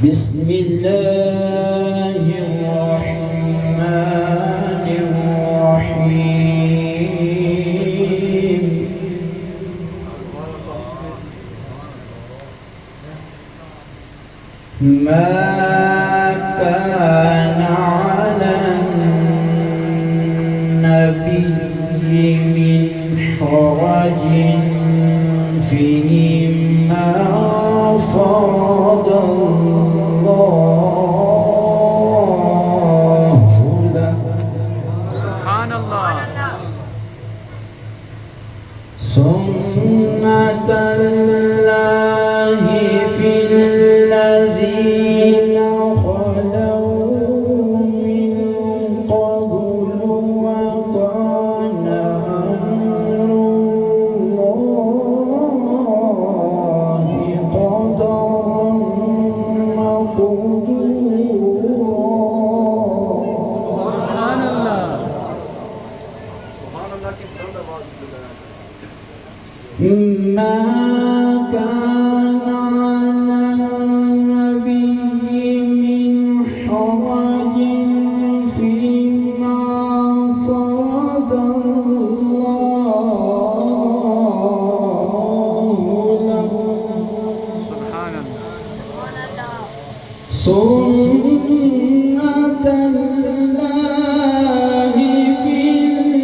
بسم الله الرحمن الرحيم ما كان على النبي من حرج فيما فرض الله له. سبحان الله. سنة الله في الذين خلوا من قبل وكان أمر الله قدرا مقدورا. سبحان الله. ما كان على النبي من حرج فيما فرض الله له. سبحان الله. سنة الله في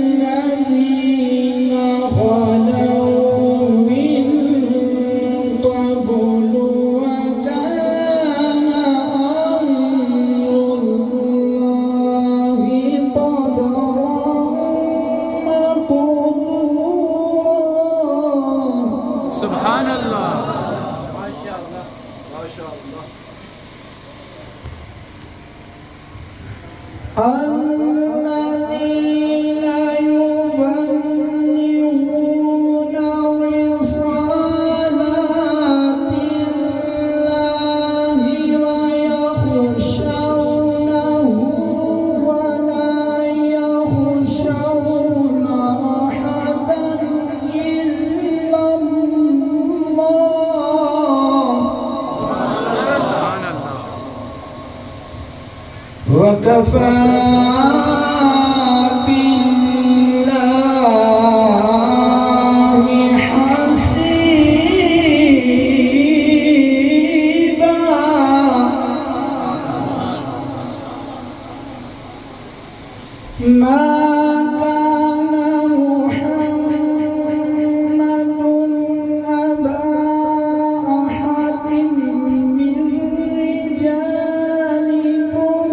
الذين خلوا من قبل وكان أمر الله قدرا مقدورا. سبحان الله. الذين يبلغون رسالات الله ويخشونه ولا يخشون أحدا إلا الله. سبحان الله. وكفى بالله حسيبا. ما كان محمد أبا أحد من رجالكم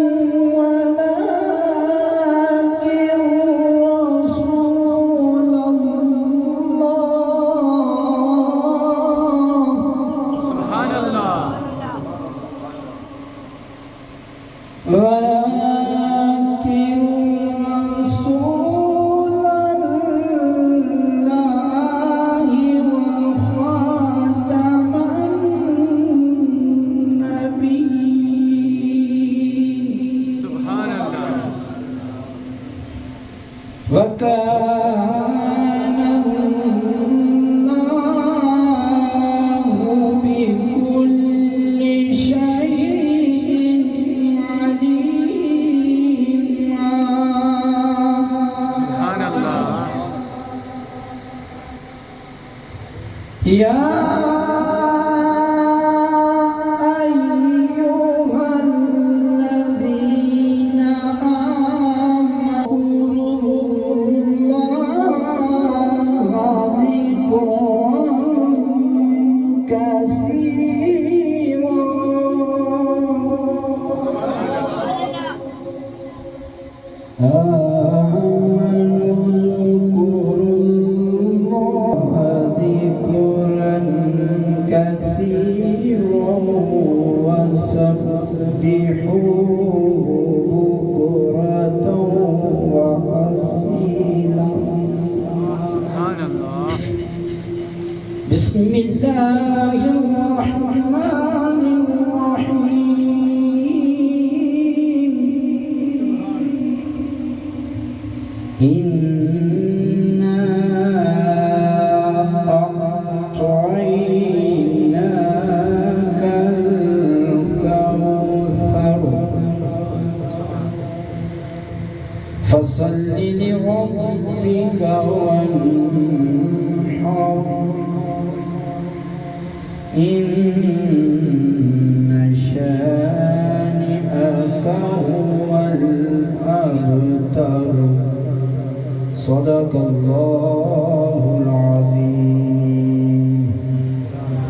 ولكن رسول الله. سبحان الله. ولكن رسول الله وخاتم النبيين. سبحان الله. وكان الله بكل شيء عليما. سبحان الله. يا أيها الذين آمنوا اذكروا الله ذكرا كثيرا. آمنوا اذكروا الله ذكرا كثيرا وسبحوه بكرة وأصيلا. سبحان الله. بسم الله الرحمن الرحيم. إنا أعطيناك لربك وانحر إن شانئك هو الأبتر صدق الله العظيم